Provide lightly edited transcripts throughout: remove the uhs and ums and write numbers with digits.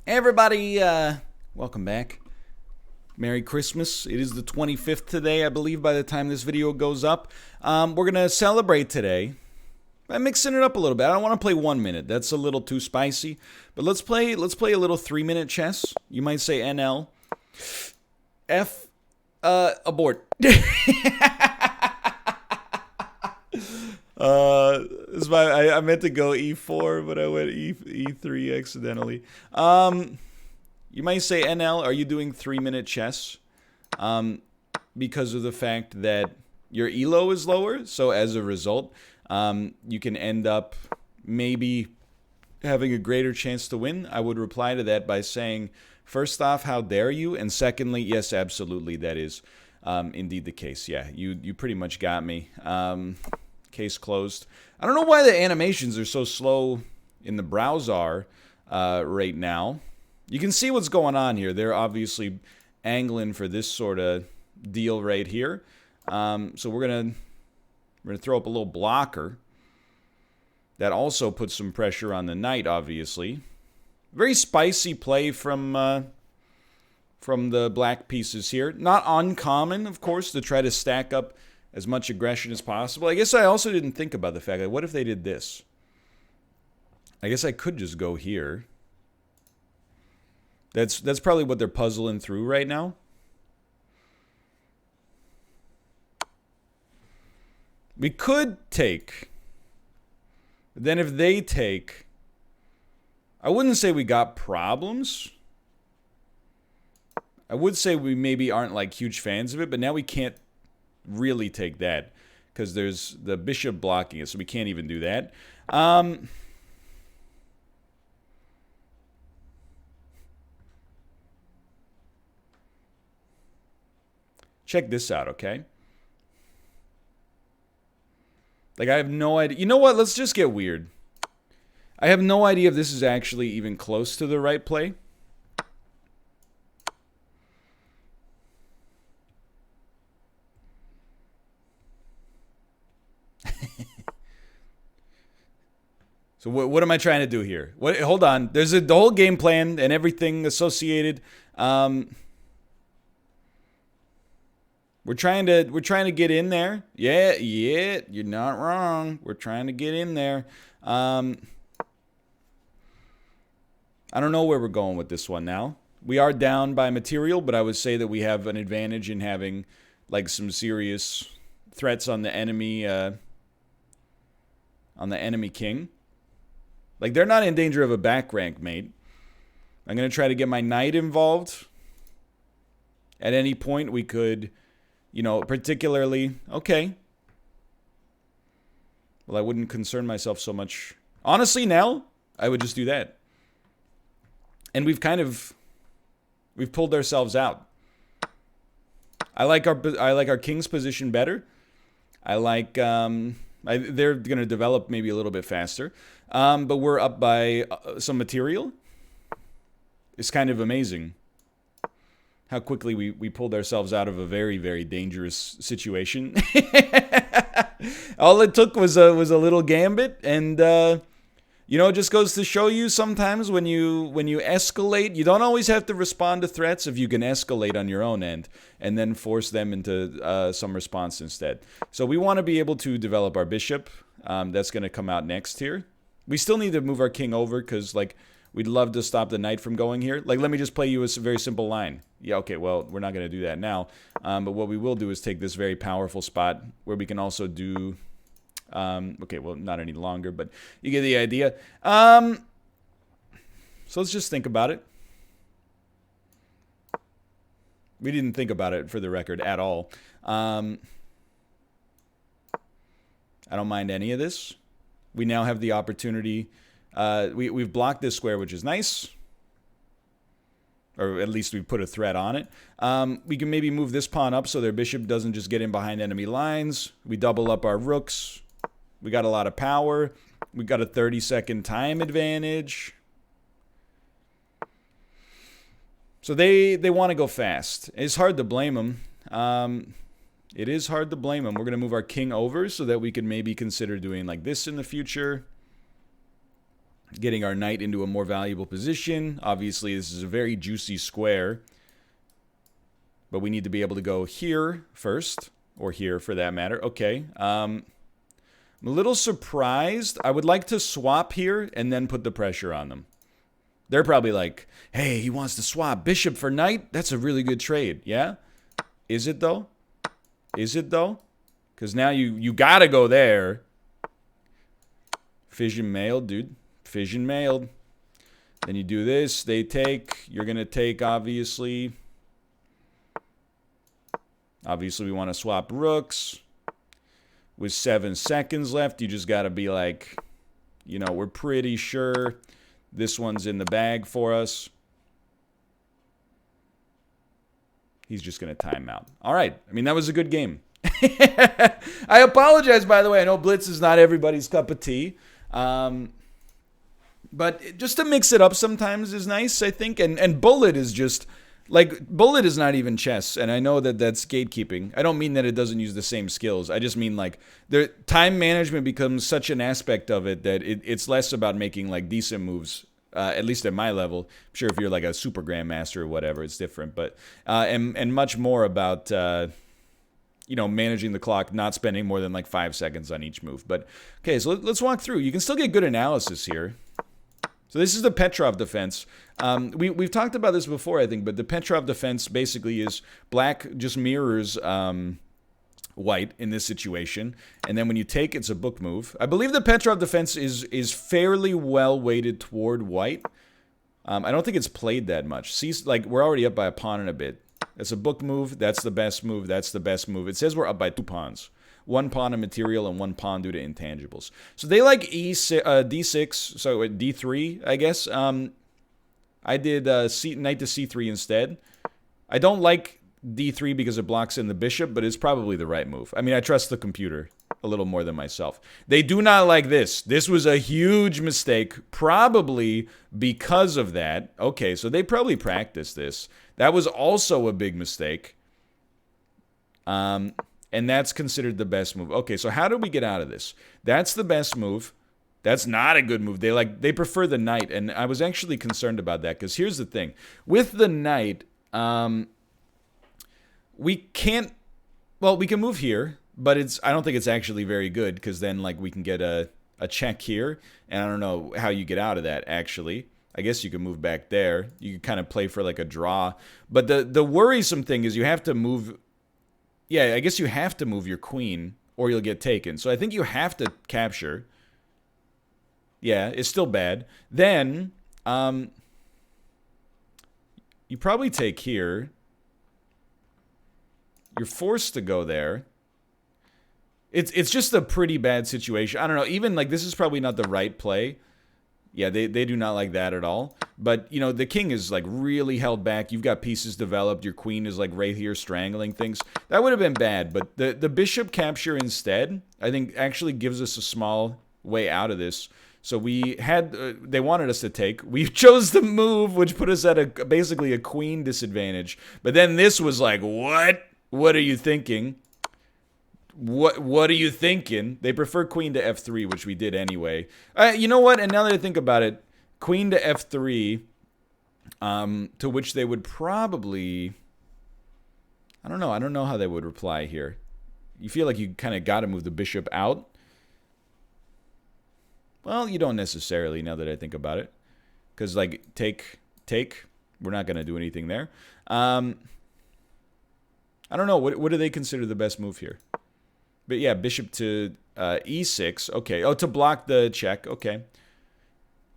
Hey everybody, welcome back. Merry Christmas. It is the 25th today, I believe, by the time this video goes up. We're going to celebrate today by mixing it up a little bit. I don't want to play 1 minute. That's a little too spicy. But let's play a little 3-minute chess. You might say NL. F, abort. I meant to go E4, but I went E3 accidentally. You might say NL, are you doing 3-minute chess? Because of the fact that your elo is lower, so as a result, you can end up maybe having a greater chance to win. I would reply to that by saying, first off, how dare you? And secondly, yes, absolutely, that is indeed the case. Yeah, you pretty much got me. Case closed. I don't know why the animations are so slow in the browser right now. You can see what's going on here. They're obviously angling for this sort of deal right here. So we're gonna throw up a little blocker. That also puts some pressure on the knight, obviously. Very spicy play from the black pieces here. Not uncommon, of course, to try to stack up as much aggression as possible. I guess I also didn't think about the fact that what if they did this? I guess I could just go here. That's probably what they're puzzling through right now. We could take. But then if they take, I wouldn't say we got problems. I would say we maybe aren't like huge fans of it, but now we can't really take that because there's the bishop blocking it, so we can't even do that. Check this out, okay? Like, I have no idea. You know what? Let's just get weird. I have no idea if this is actually even close to the right play. So what am I trying to do here? Hold on. There's the whole game plan and everything associated. We're trying to get in there. Yeah, you're not wrong. We're trying to get in there. I don't know where we're going with this one now. We are down by material, but I would say that we have an advantage in having like some serious threats on the enemy king. Like, they're not in danger of a back rank mate. I'm going to try to get my knight involved. At any point, we could, you know, particularly... Okay. Well, I wouldn't concern myself so much. Honestly, now, I would just do that. And we've pulled ourselves out. I like our king's position better. I like... they're going to develop maybe a little bit faster. But we're up by some material. It's kind of amazing how quickly we pulled ourselves out of a very, very dangerous situation. All it took was a little gambit, and you know, it just goes to show you sometimes when you escalate, you don't always have to respond to threats if you can escalate on your own end and then force them into some response instead. So we want to be able to develop our bishop. That's going to come out next here. We still need to move our king over because, like, we'd love to stop the knight from going here. Like, let me just play you a very simple line. Yeah, okay, well, we're not going to do that now. But what we will do is take this very powerful spot where we can also do... okay, well, not any longer, but you get the idea. So let's just think about it. We didn't think about it, for the record, at all. I don't mind any of this. We now have the opportunity. We've blocked this square, which is nice. Or at least we put a threat on it. We can maybe move this pawn up so their bishop doesn't just get in behind enemy lines. We double up our rooks. We got a lot of power. We got a 30-second time advantage. So they want to go fast. It's hard to blame them. It is hard to blame them. We're going to move our king over so that we can maybe consider doing like this in the future. getting our knight into a more valuable position. Obviously, this is a very juicy square. But we need to be able to go here first, or here for that matter. Okay. I'm a little surprised. I would like to swap here and then put the pressure on them. They're probably like, hey, he wants to swap bishop for knight? That's a really good trade. Yeah? Is it, though? Is it, though? Because now you gotta go there. Fission mailed, dude. Fission mailed. Then you do this. They take. You're going to take, obviously. Obviously, we want to swap rooks. With 7 seconds left, you just got to be like, you know, we're pretty sure this one's in the bag for us. He's just going to time out. All right. I mean, that was a good game. I apologize, by the way. I know blitz is not everybody's cup of tea. But just to mix it up sometimes is nice, I think. And bullet is just... Like, bullet is not even chess, and I know that that's gatekeeping. I don't mean that it doesn't use the same skills. I just mean, like, time management becomes such an aspect of it that it's less about making, like, decent moves, at least at my level. I'm sure if you're, like, a super grandmaster or whatever, it's different. But and much more about, you know, managing the clock, not spending more than, like, 5 seconds on each move. But, okay, so let's walk through. You can still get good analysis here. So this is the Petrov defense. We've talked about this before, I think, but the Petrov defense basically is black just mirrors white in this situation. And then when you take, it's a book move. I believe the Petrov defense is fairly well weighted toward white. I don't think it's played that much. See, like, we're already up by a pawn and a bit. It's a book move. That's the best move. That's the best move. It says we're up by 2 pawns. 1 pawn of material and 1 pawn due to intangibles. So they like D6, so D3, I guess. I did knight to C3 instead. I don't like D3 because it blocks in the bishop, but it's probably the right move. I mean, I trust the computer a little more than myself. They do not like this. This was a huge mistake, probably because of that. Okay, so they probably practiced this. That was also a big mistake. And that's considered the best move. Okay, so how do we get out of this? That's the best move. That's not a good move. They prefer the knight, and I was actually concerned about that because here's the thing: with the knight, we can't. Well, we can move here, but I don't think it's actually very good because then like we can get a check here, and I don't know how you get out of that. Actually, I guess you can move back there. You can kind of play for like a draw, but the worrisome thing is you have to move. Yeah, I guess you have to move your queen or you'll get taken. So I think you have to capture. Yeah, it's still bad. Then, you probably take here. You're forced to go there. It's just a pretty bad situation. I don't know. Even, like, this is probably not the right play. Yeah, they do not like that at all. But, you know, the king is, like, really held back. You've got pieces developed. Your queen is, like, right here strangling things. That would have been bad. But the bishop capture instead, I think, actually gives us a small way out of this. So we had, they wanted us to take. We chose the move, which put us at basically a queen disadvantage. But then this was like, what? What are you thinking? What are you thinking? They prefer queen to f3, which we did anyway. You know what? And now that I think about it, queen to f3, to which they would probably... I don't know. I don't know how they would reply here. You feel like you kind of got to move the bishop out. Well, you don't necessarily, now that I think about it. Because, like, take. We're not going to do anything there. I don't know. What do they consider the best move here? But yeah, bishop to e6. Okay. Oh, to block the check. Okay.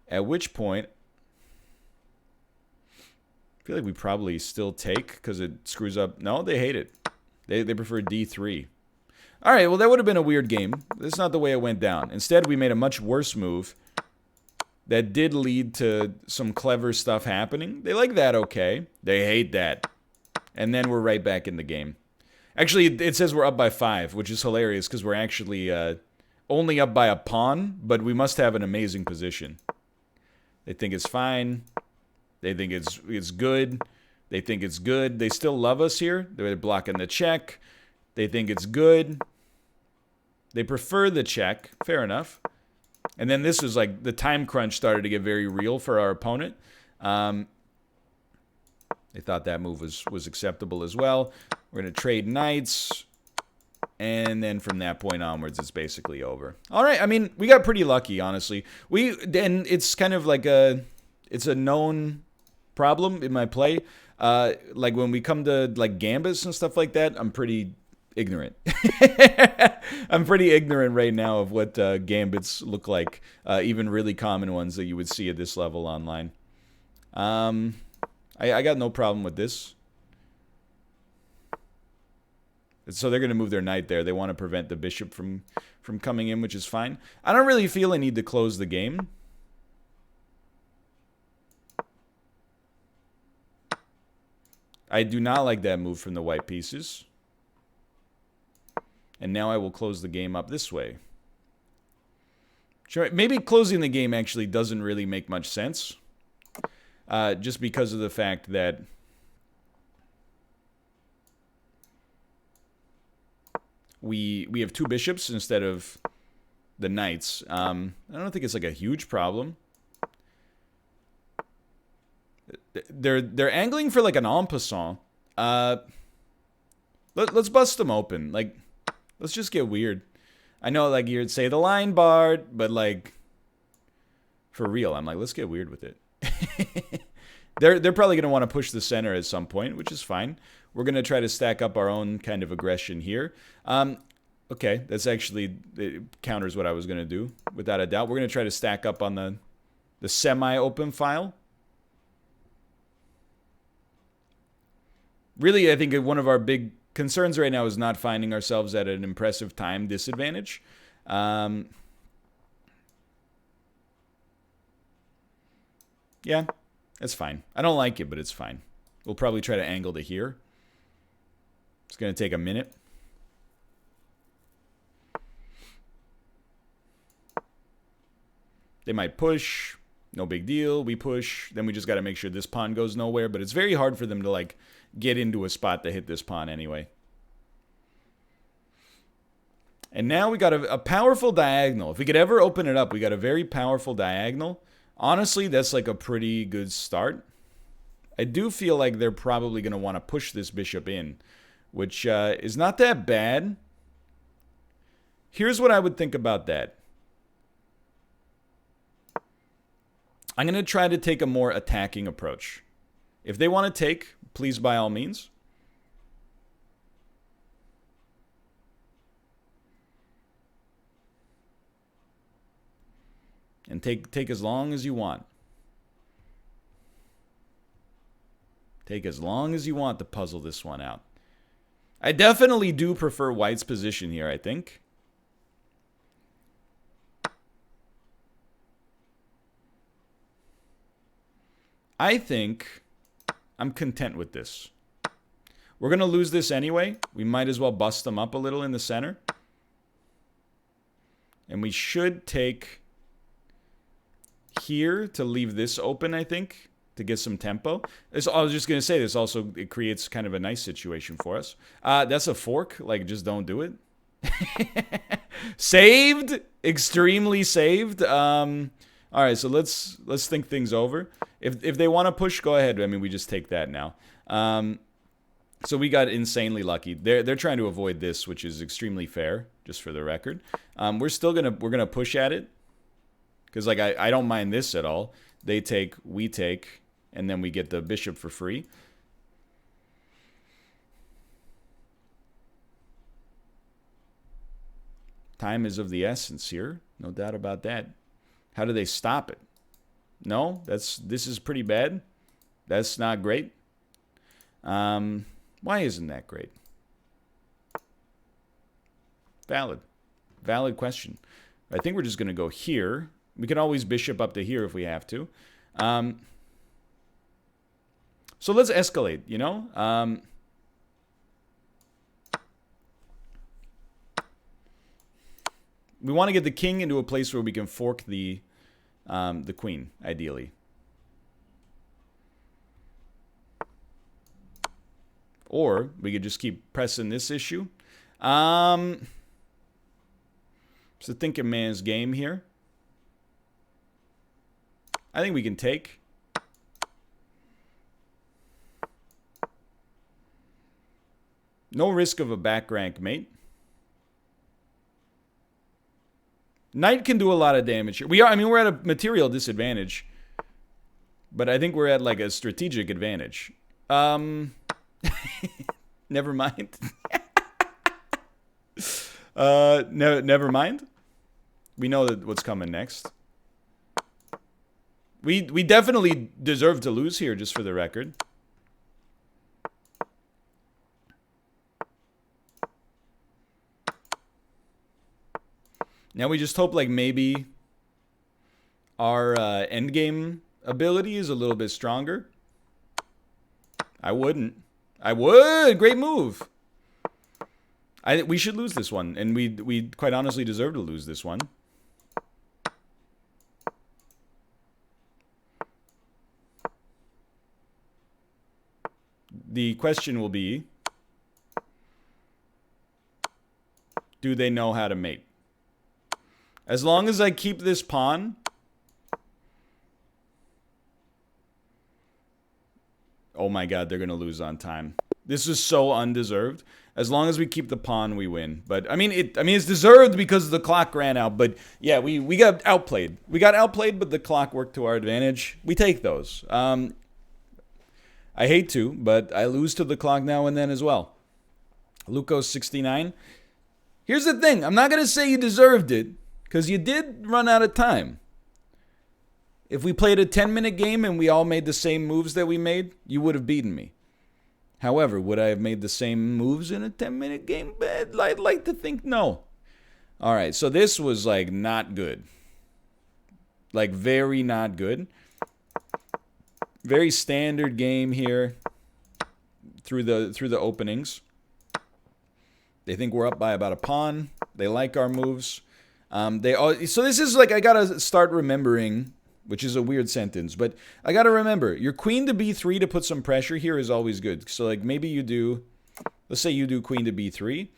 At which point, I feel like we probably still take because it screws up. No, they hate it. They prefer d3. All right, well, that would have been a weird game. That's not the way it went down. Instead, we made a much worse move that did lead to some clever stuff happening. They like that, okay. They hate that. And then we're right back in the game. Actually, it says we're up by 5, which is hilarious because we're actually only up by a pawn, but we must have an amazing position. They think it's fine. They think it's good. They think it's good. They still love us here. They're blocking the check. They think it's good. They prefer the check. Fair enough. And then this was like the time crunch started to get very real for our opponent. They thought that move was acceptable as well. We're going to trade knights. And then from that point onwards, it's basically over. All right, I mean, we got pretty lucky, honestly. And it's kind of like it's a known problem in my play. Like when we come to like gambits and stuff like that, I'm pretty ignorant. I'm pretty ignorant right now of what gambits look like, even really common ones that you would see at this level online. I got no problem with this. So they're going to move their knight there. They want to prevent the bishop from coming in, which is fine. I don't really feel I need to close the game. I do not like that move from the white pieces. And now I will close the game up this way. Sure, maybe closing the game actually doesn't really make much sense. Just because of the fact that we have two bishops instead of the knights. I don't think it's like a huge problem. They're angling for like an en passant. Let's bust them open. Like, let's just get weird. I know, like, you'd say the line Bard, but like, for real, I'm like, let's get weird with it. They're probably gonna want to push the center at some point, which is fine. We're gonna try to stack up our own kind of aggression here. Okay, that's actually, it counters what I was gonna do, without a doubt. We're gonna try to stack up on the semi-open file. Really, I think one of our big concerns right now is not finding ourselves at an impressive time disadvantage. Yeah, that's fine. I don't like it, but it's fine. We'll probably try to angle to here. It's going to take a minute. They might push. No big deal. We push. Then we just got to make sure this pawn goes nowhere. But it's very hard for them to, like, get into a spot to hit this pawn anyway. And now we got a powerful diagonal. If we could ever open it up, we got a very powerful diagonal. Honestly, that's like a pretty good start. I do feel like they're probably going to want to push this bishop in, which is not that bad. Here's what I would think about that. I'm going to try to take a more attacking approach. If they want to take, please by all means. And take as long as you want. Take as long as you want to puzzle this one out. I definitely do prefer white's position here, I think. I think I'm content with this. We're going to lose this anyway. We might as well bust them up a little in the center. And we should take here to leave this open, I think, to get some tempo. I was just going to say, this also, it creates kind of a nice situation for us. That's a fork. Like, just don't do it. Saved. Extremely saved. All right, so let's think things over. If they want to push, go ahead. I mean, we just take that now. So we got insanely lucky. They're trying to avoid this, which is extremely fair, just for the record. We're gonna push at it, because like I don't mind this at all. They take, we take, and then we get the bishop for free. Time is of the essence here, no doubt about that. How do they stop it? No, this is pretty bad. That's not great. Why isn't that great? Valid question. I think we're just going to go here. We can always bishop up to here if we have to. So let's escalate, you know? We want to get the king into a place where we can fork the queen, ideally. Or we could just keep pressing this issue. It's a thinking man's game here. I think we can take. No risk of a back rank mate. Knight can do a lot of damage here. I mean, we're at a material disadvantage. But I think we're at like a strategic advantage. Never mind. Never mind. We know that what's coming next. We definitely deserve to lose here, just for the record. Now we just hope like maybe our endgame ability is a little bit stronger. I wouldn't. I would. Great move. We should lose this one, and we quite honestly deserve to lose this one. The question will be, do they know how to mate? As long as I keep this pawn, oh my god, they're going to lose on time. This is so undeserved. As long as we keep the pawn, we win. But I mean it's deserved because the clock ran out. But yeah, we got outplayed. We got outplayed, but the clock worked to our advantage. We take those. I hate to, but I lose to the clock now and then as well. Luco 69. Here's the thing. I'm not going to say you deserved it, because you did run out of time. If we played a 10-minute game and we all made the same moves that we made, you would have beaten me. However, would I have made the same moves in a 10-minute game? I'd like to think no. All right, so this was like not good. Like very not good. Very standard game here through the openings. They think we're up by about a pawn. They like our moves. So this is like, I gotta start remembering, which is a weird sentence, but I gotta remember, your queen to b3 to put some pressure here is always good. So like maybe you do, let's say you do queen to b3,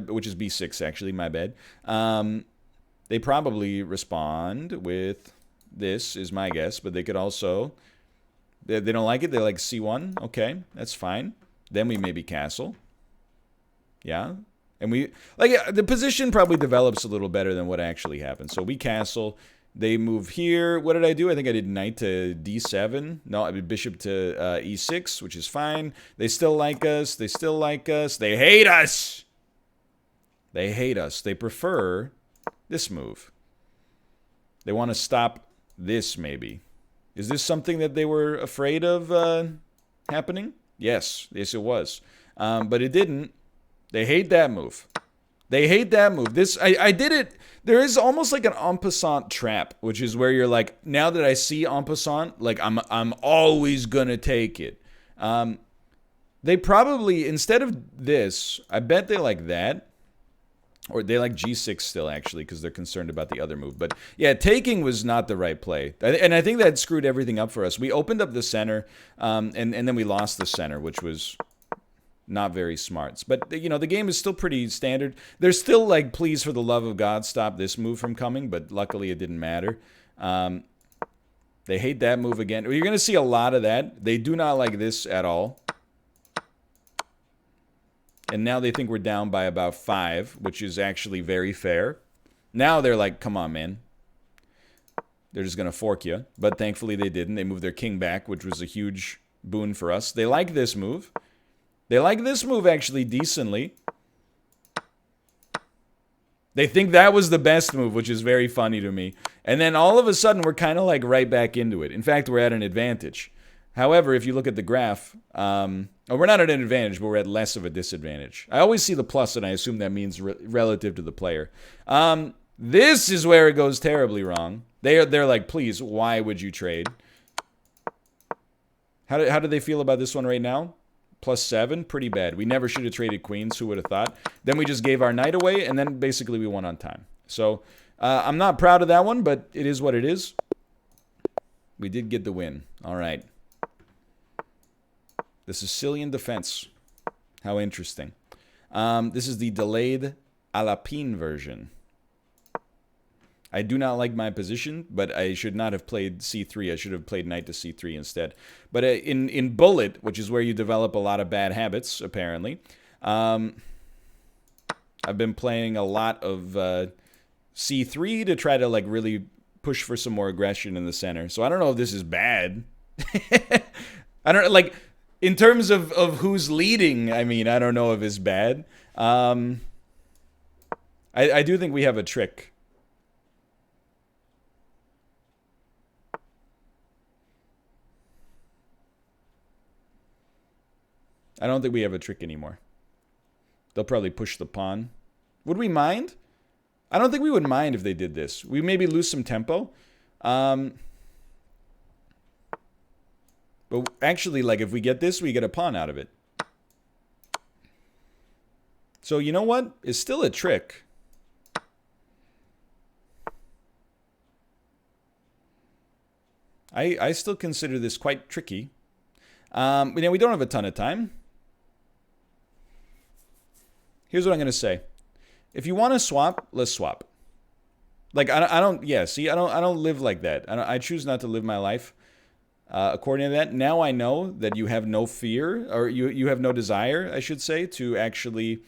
which is b6 actually, my bad. They probably respond with this, is my guess, but they could also, they don't like it, they like c1, okay, that's fine. Then we maybe castle. Yeah. And we, like, the position probably develops a little better than what actually happened. So we castle. They move here. What did I do? I think I did knight to d7. No, I did bishop to e6, which is fine. They still like us. They still like us. They hate us. They hate us. They prefer this move. They want to stop this, maybe. Is this something that they were afraid of happening? Yes. Yes, it was. But it didn't. They hate that move. They hate that move. This, I did it. There is almost like an en passant trap, which is where you're like, now that I see en passant, like I'm always gonna take it. They probably, instead of this, I bet they like that. Or they like g6 still, actually, because they're concerned about the other move. But yeah, taking was not the right play. And I think that screwed everything up for us. We opened up the center, and then we lost the center, which was not very smart. But, you know, the game is still pretty standard. They're still like, please, for the love of God, stop this move from coming. But luckily, it didn't matter. They hate that move again. You're going to see a lot of that. They do not like this at all. And now they think we're down by about 5, which is actually very fair. Now they're like, come on, man. They're just going to fork you. But thankfully, they didn't. They moved their king back, which was a huge boon for us. They like this move. They like this move, actually, decently. They think that was the best move, which is very funny to me. And then all of a sudden, we're kind of like right back into it. In fact, we're at an advantage. However, if you look at the graph, we're not at an advantage, but we're at less of a disadvantage. I always see the plus, and I assume that means relative to the player. This is where it goes terribly wrong. They're like, please, why would you trade? How do they feel about this one right now? +7, pretty bad. We never should have traded queens. Who would have thought? Then we just gave our knight away, and then basically we won on time. So I'm not proud of that one, but it is what it is. We did get the win. All right. The Sicilian defense. How interesting. This is the delayed Alapine version. I do not like my position, but I should not have played c3. I should have played knight to c3 instead. But in bullet, which is where you develop a lot of bad habits, apparently, I've been playing a lot of c3 to try to like really push for some more aggression in the center. So I don't know if this is bad. I don't like in terms of who's leading. I mean, I don't know if it's bad. I do think we have a trick. I don't think we have a trick anymore. They'll probably push the pawn. Would we mind? I don't think we would mind if they did this. We maybe lose some tempo. But actually, like, if we get this, we get a pawn out of it. So, you know what? It's still a trick. I still consider this quite tricky. We don't have a ton of time. Here's what I'm going to say. If you want to swap, let's swap. Like, I don't live like that. I choose not to live my life according to that. Now I know that you have no fear, or you have no desire, I should say, to actually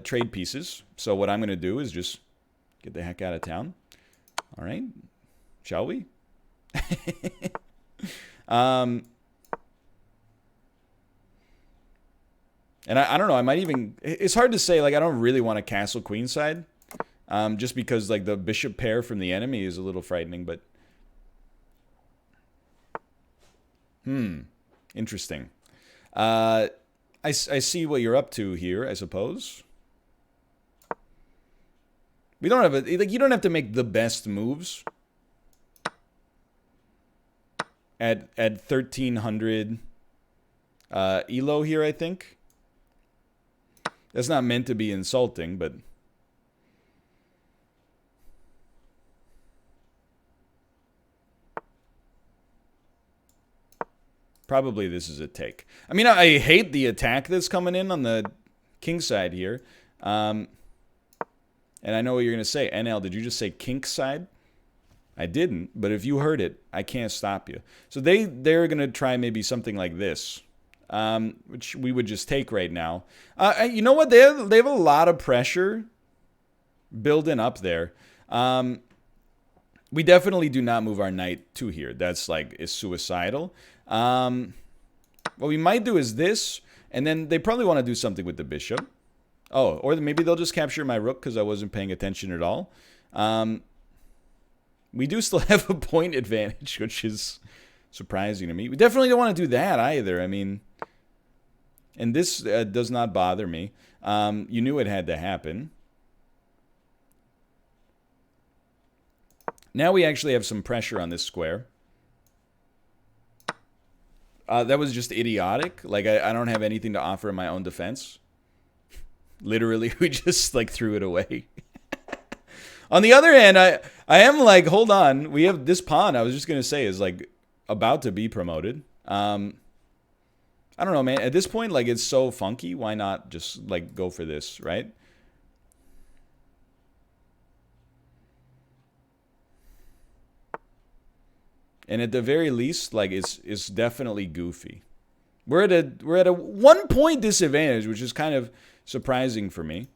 trade pieces. So what I'm going to do is just get the heck out of town. All right. Shall we? And I don't know, I might even... It's hard to say, like, I don't really want to castle queenside. Just because, like, the bishop pair from the enemy is a little frightening, but... Interesting. I see what you're up to here, I suppose. We don't have a... Like, you don't have to make the best moves. At 1300 elo here, I think. That's not meant to be insulting, but... Probably this is a take. I mean, I hate the attack that's coming in on the king side here. And I know what you're going to say. NL, did you just say kink side? I didn't, but if you heard it, I can't stop you. So they're going to try maybe something like this. Which we would just take right now. You know what? They have a lot of pressure building up there. We definitely do not move our knight to here. That's like, is suicidal. What we might do is this, and then they probably want to do something with the bishop. Oh, or maybe they'll just capture my rook because I wasn't paying attention at all. We do still have a point advantage, which is surprising to me. We definitely don't want to do that either. I mean... And this does not bother me. You knew it had to happen. Now we actually have some pressure on this square. That was just idiotic. Like, I don't have anything to offer in my own defense. Literally, we just, like, threw it away. On the other hand, I am like, hold on. We have this pawn, I was just going to say, is, like, about to be promoted. I don't know, man. At this point, like, it's so funky. Why not just, like, go for this, right? And at the very least, like, it's definitely goofy. We're at a 1 point disadvantage, which is kind of surprising for me.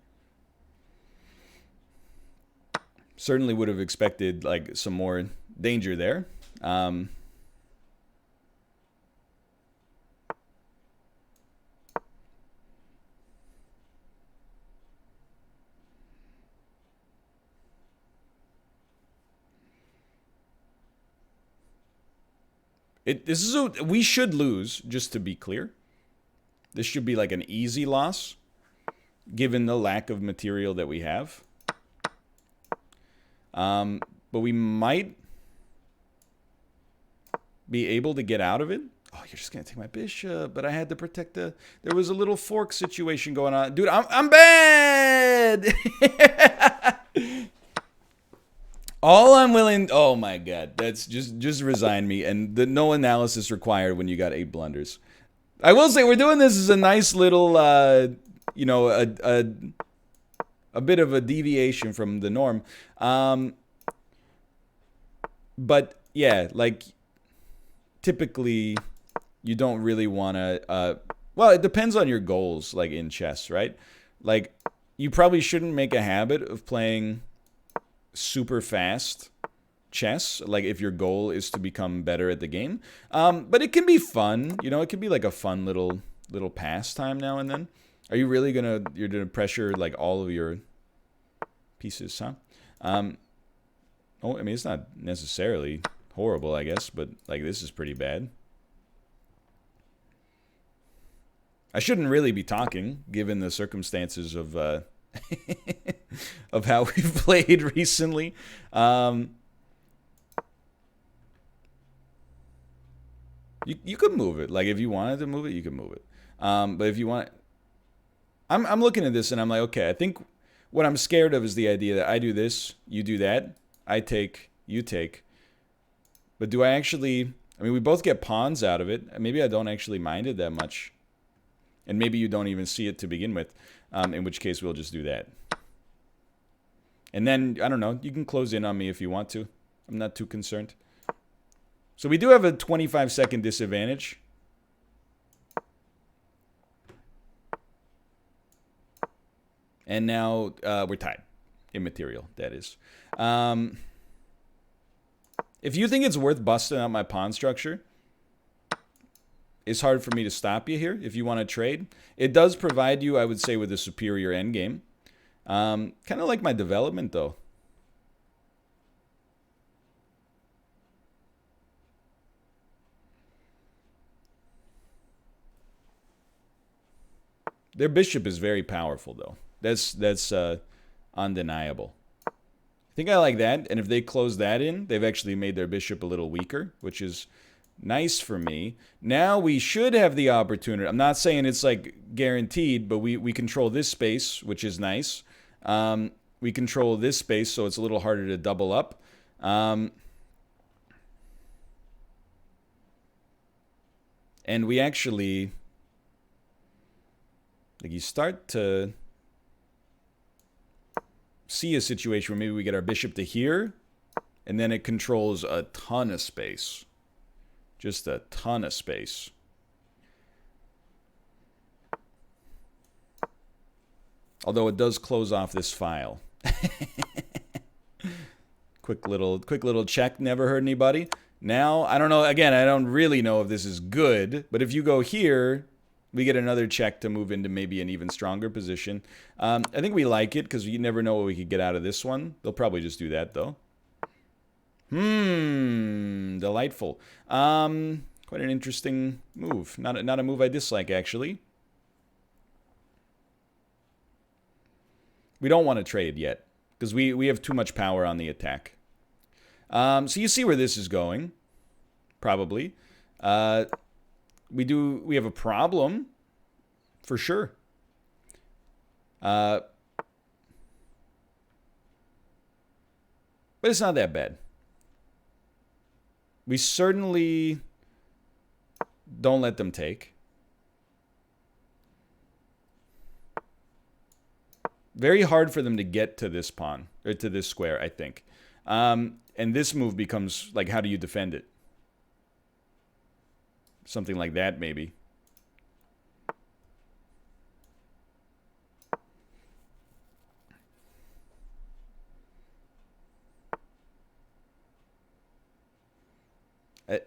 Certainly would have expected, like, some more danger there. We should lose, just to be clear. This should be like an easy loss, given the lack of material that we have. But we might be able to get out of it. Oh, you're just going to take my bishop, but I had to protect the... There was a little fork situation going on. Dude, I'm bad! All I'm willing... Oh, my God. That's just resign me. And no analysis required when you got 8 blunders. I will say, we're doing this as a nice little, you know, a bit of a deviation from the norm. But yeah, like typically you don't really want to well, it depends on your goals, like in chess, right? Like you probably shouldn't make a habit of playing super fast chess, like if your goal is to become better at the game. But it can be fun, you know, it can be like a fun little pastime now and then. Are you really you're gonna pressure like all of your pieces, huh? Oh, I mean, it's not necessarily horrible, I guess, but like this is pretty bad. I shouldn't really be talking, given the circumstances of of how we've played recently. You could move it. Like if you wanted to move it, you could move it. But if you want, I'm looking at this and I'm like, okay, I think what I'm scared of is the idea that I do this, you do that, I take, you take. But do I actually? I mean, we both get pawns out of it. Maybe I don't actually mind it that much. And maybe you don't even see it to begin with, in which case we'll just do that. And then, I don't know, you can close in on me if you want to. I'm not too concerned. So we do have a 25-second disadvantage. And now we're tied. Immaterial, that is. If you think it's worth busting out my pawn structure, it's hard for me to stop you here if you want to trade. It does provide you, I would say, with a superior endgame. Kind of like my development, though. Their bishop is very powerful, though. That's undeniable. I think I like that. And if they close that in, they've actually made their bishop a little weaker, which is nice for me. Now we should have the opportunity. I'm not saying it's like guaranteed, but we control this space, which is nice. We control this space, so it's a little harder to double up. And we actually, like, you start to see a situation where maybe we get our bishop to here, and then it controls a ton of space. Just a ton of space. Although it does close off this file. Quick little check, never hurt anybody. Now, I don't know, again, I don't really know if this is good, but if you go here, we get another check to move into maybe an even stronger position. I think we like it because you never know what we could get out of this one. They'll probably just do that, though. Delightful. Quite an interesting move. Not a move I dislike, actually. We don't want to trade yet because we have too much power on the attack. So you see where this is going, probably. We have a problem, for sure. But it's not that bad. We certainly don't let them take. Very hard for them to get to this pawn, or to this square, I think. And this move becomes, like, how do you defend it? Something like that, maybe.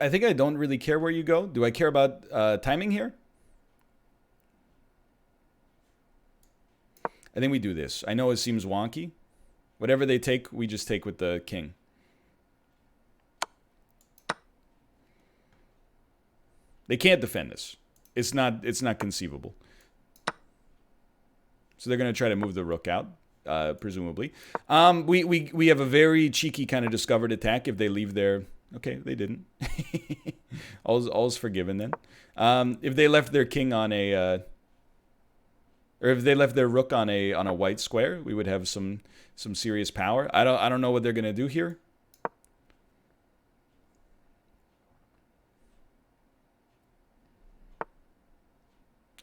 I think I don't really care where you go. Do I care about timing here? I think we do this. I know it seems wonky. Whatever they take, we just take with the king. They can't defend this. It's not conceivable. So they're going to try to move the rook out, presumably. We have a very cheeky kind of discovered attack if they leave their... Okay, they didn't. All's forgiven then. If they left their king on a... or if they left their rook on a white square, we would have some serious power. I don't know what they're going to do here.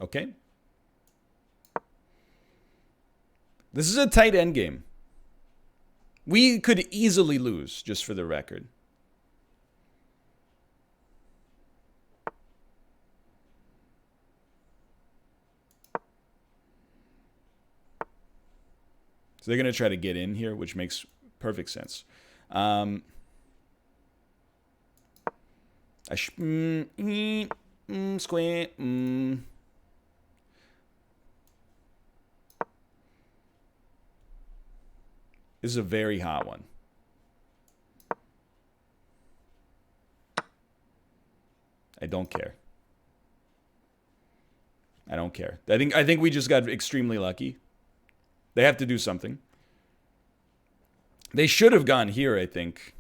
Okay. This is a tight endgame. We could easily lose, just for the record. So they're going to try to get in here, which makes perfect sense. Squint. This is a very hot one. I don't care. I don't care. I think we just got extremely lucky. They have to do something. They should have gone here, I think.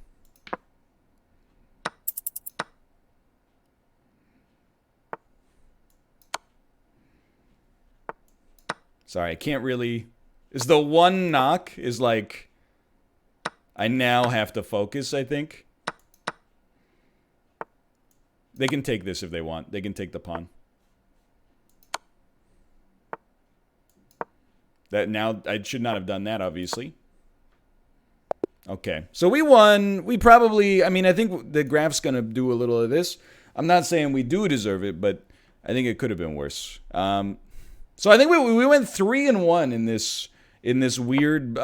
Sorry, I can't really... Is the one knock is like... I now have to focus, I think. They can take this if they want. They can take the pawn. That now, I should not have done that, obviously. Okay, so we won. We probably, I mean, I think the graph's going to do a little of this. I'm not saying we do deserve it, but I think it could have been worse. So I think we went 3-1 in this weird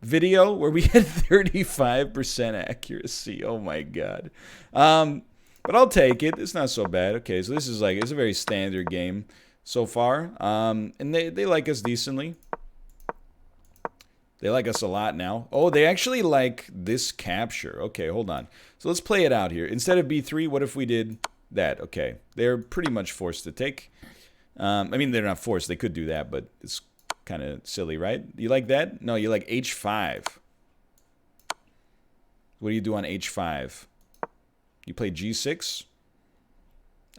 video where we had 35% accuracy. Oh my god. But I'll take it. It's not so bad. Okay, so this is like, it's a very standard game so far. And they like us decently. They like us a lot now. Oh, they actually like this capture. Okay, hold on. So let's play it out here. Instead of B3, what if we did that? Okay, they're pretty much forced to take. I mean, they're not forced. They could do that, but it's kind of silly, right? You like that? No, you like H5. What do you do on H5? You play G6?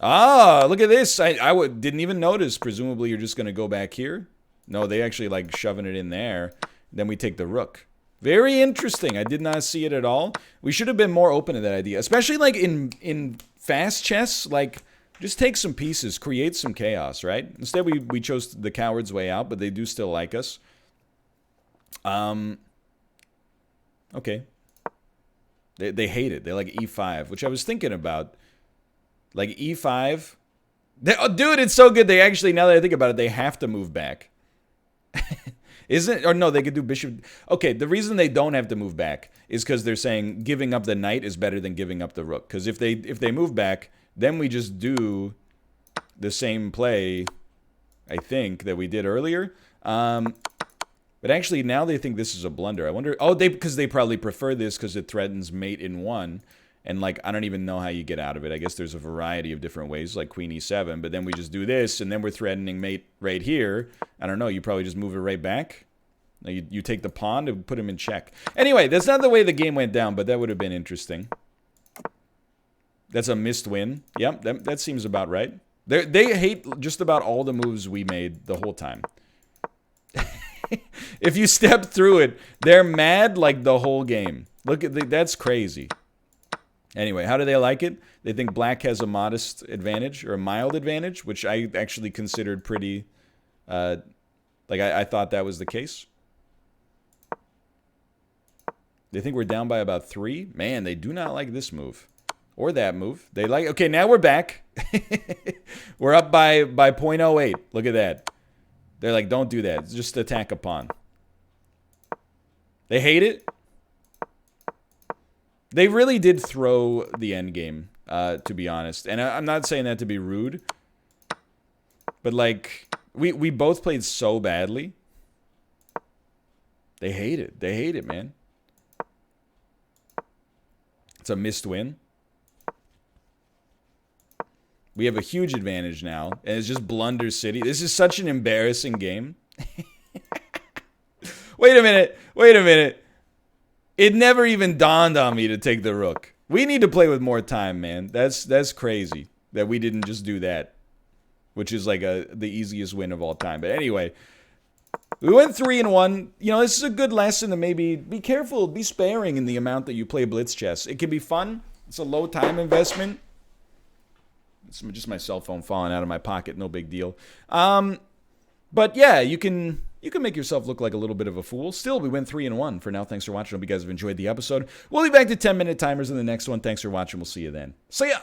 Ah, look at this. I didn't even notice. Presumably, you're just going to go back here. No, they actually like shoving it in there. Then we take the rook. Very interesting. I did not see it at all. We should have been more open to that idea. Especially like in fast chess, like just take some pieces, create some chaos, right? Instead we chose the coward's way out, but they do still like us. Okay. They hate it. They like E5, which I was thinking about. Like E5. Oh, dude, it's so good. They actually, now that I think about it, they have to move back. Isn't, or no, they could do bishop. Okay, the reason they don't have to move back is because they're saying giving up the knight is better than giving up the rook. Because if they move back, then we just do the same play, I think, that we did earlier. But actually, now they think this is a blunder. I wonder, oh, because they probably prefer this because it threatens mate in one. And, like, I don't even know how you get out of it. I guess there's a variety of different ways, like queen e7. But then we just do this, and then we're threatening mate right here. I don't know. You probably just move it right back. You take the pawn to put him in check. Anyway, that's not the way the game went down, but that would have been interesting. That's a missed win. Yep, that seems about right. They hate just about all the moves we made the whole time. If you step through it, they're mad like the whole game. Look at that's crazy. Anyway, how do they like it? They think black has a modest advantage, or a mild advantage, which I actually considered pretty, I thought that was the case. They think we're down by about 3. Man, they do not like this move. Or that move. They like, okay, now we're back. We're up by 0.08. Look at that. They're like, don't do that. Just attack a pawn. They hate it. They really did throw the endgame, to be honest. And I'm not saying that to be rude. But, like, we both played so badly. They hate it. They hate it, man. It's a missed win. We have a huge advantage now. And it's just Blunder City. This is such an embarrassing game. Wait a minute. Wait a minute. It never even dawned on me to take the rook. We need to play with more time, man. That's crazy that we didn't just do that. Which is like the easiest win of all time. But anyway, we went 3-1. You know, this is a good lesson to maybe be careful, be sparing in the amount that you play blitz chess. It can be fun. It's a low time investment. It's just my cell phone falling out of my pocket. No big deal. But yeah, you can make yourself look like a little bit of a fool. Still, we went 3-1 for now. Thanks for watching. Hope you guys have enjoyed the episode. We'll be back to 10-minute timers in the next one. Thanks for watching. We'll see you then. See ya!